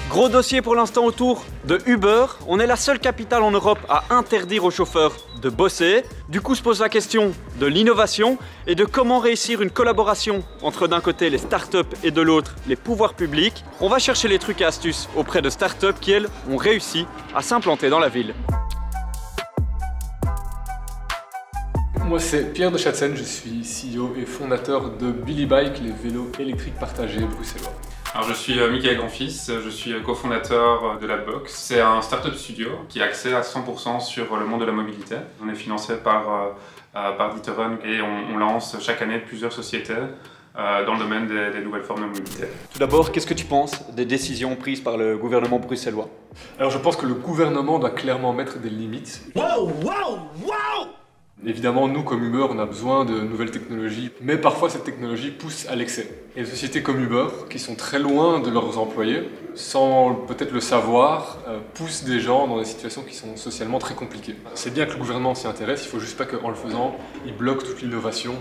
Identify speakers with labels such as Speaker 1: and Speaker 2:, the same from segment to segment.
Speaker 1: Gros dossier pour l'instant autour de Uber. On est la seule capitale en Europe à interdire aux chauffeurs de bosser. Du coup se pose la question de l'innovation et de comment réussir une collaboration entre d'un côté les startups et de l'autre les pouvoirs publics. On va chercher les trucs et astuces auprès de startups qui, elles, ont réussi à s'implanter dans la ville.
Speaker 2: Moi c'est Pierre de Chatzen, je suis CEO et fondateur de Billy Bike, les vélos électriques partagés bruxellois.
Speaker 3: Alors je suis Michael Grandfils, je suis cofondateur de Ladbox. C'est un startup studio qui est axé à 100% sur le monde de la mobilité. On est financé par D'Ieteren et on lance chaque année plusieurs sociétés dans le domaine des nouvelles formes de mobilité.
Speaker 1: Tout d'abord, qu'est-ce que tu penses des décisions prises par le gouvernement bruxellois?
Speaker 2: Alors je pense que le gouvernement doit clairement mettre des limites.
Speaker 4: Wow!
Speaker 2: Évidemment, nous, comme Uber, on a besoin de nouvelles technologies, mais parfois cette technologie pousse à l'excès. Et des sociétés comme Uber, qui sont très loin de leurs employés, sans peut-être le savoir, poussent des gens dans des situations qui sont socialement très compliquées. C'est bien que le gouvernement s'y intéresse, il ne faut juste pas qu'en le faisant, il bloque toute l'innovation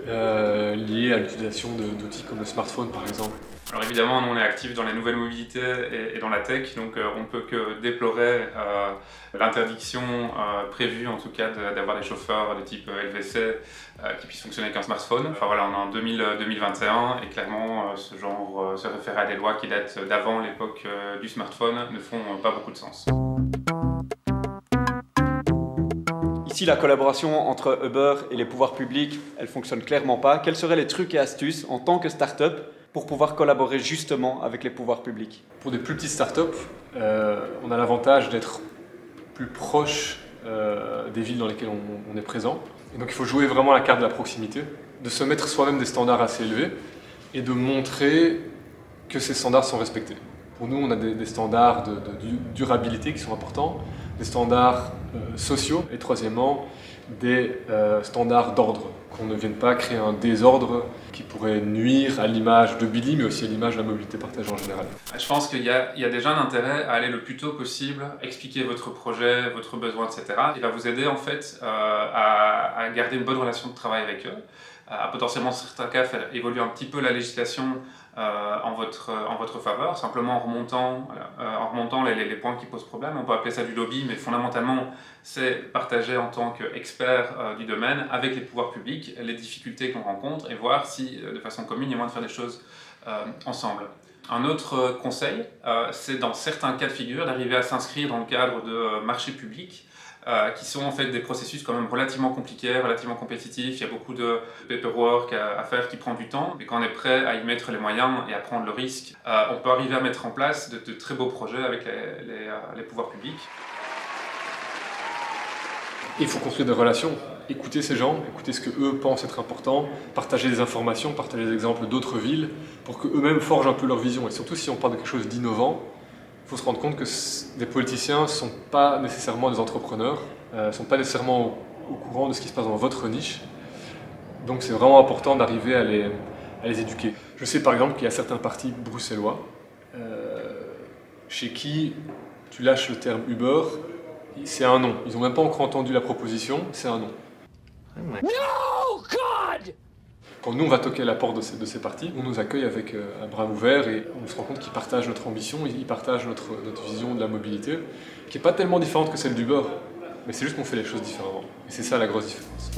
Speaker 2: liée à l'utilisation d'outils comme le smartphone, par exemple.
Speaker 3: Alors évidemment, nous on est actifs dans les nouvelles mobilités et dans la tech, donc on ne peut que déplorer l'interdiction prévue en tout cas d'avoir des chauffeurs de type LVC qui puissent fonctionner avec un smartphone. Enfin voilà, on est en 2021 et clairement ce genre se référer à des lois qui datent d'avant l'époque du smartphone ne font pas beaucoup de sens.
Speaker 1: Ici, la collaboration entre Uber et les pouvoirs publics, elle fonctionne clairement pas. Quels seraient les trucs et astuces en tant que start-up pour pouvoir collaborer justement avec les pouvoirs publics?
Speaker 2: Pour des plus petites startups, on a l'avantage d'être plus proche des villes dans lesquelles on est présent. Et donc il faut jouer vraiment la carte de la proximité, de se mettre soi-même des standards assez élevés et de montrer que ces standards sont respectés. Pour nous, on a des standards de durabilité qui sont importants, des standards sociaux et troisièmement, des standards d'ordre. Qu'on ne vienne pas créer un désordre qui pourrait nuire à l'image de Billy, mais aussi à l'image de la mobilité partagée en général.
Speaker 3: Je pense qu'il y a déjà un intérêt à aller le plus tôt possible, expliquer votre projet, votre besoin, etc. Il va vous aider en fait à garder une bonne relation de travail avec eux, à potentiellement dans certains cas faire évoluer un petit peu la législation en votre faveur, simplement en remontant les points qui posent problème. On peut appeler ça du lobby, mais fondamentalement, c'est partager en tant qu'expert du domaine avec les pouvoirs publics les difficultés qu'on rencontre et voir si, de façon commune, il y a moyen de faire des choses ensemble. Un autre conseil, c'est dans certains cas de figure d'arriver à s'inscrire dans le cadre de marchés publics qui sont en fait des processus quand même relativement compliqués, relativement compétitifs. Il y a beaucoup de paperwork à faire qui prend du temps, mais quand on est prêt à y mettre les moyens et à prendre le risque, on peut arriver à mettre en place de très beaux projets avec les pouvoirs publics.
Speaker 2: Il faut construire des relations, écouter ces gens, écouter ce qu'eux pensent être important, partager des informations, partager des exemples d'autres villes pour qu'eux-mêmes forgent un peu leur vision. Et surtout, si on parle de quelque chose d'innovant, il faut se rendre compte que des politiciens ne sont pas nécessairement des entrepreneurs, ne sont pas nécessairement au courant de ce qui se passe dans votre niche. Donc c'est vraiment important d'arriver à les éduquer. Je sais par exemple qu'il y a certains partis bruxellois chez qui tu lâches le terme Uber, c'est un non. Ils n'ont même pas encore entendu la proposition, c'est un non.
Speaker 4: No, God!
Speaker 2: Quand nous on va toquer à la porte de ces partis, on nous accueille avec un bras ouvert et on se rend compte qu'ils partagent notre ambition, ils partagent notre vision de la mobilité, qui n'est pas tellement différente que celle d'Uber, mais c'est juste qu'on fait les choses différemment. Et c'est ça la grosse différence.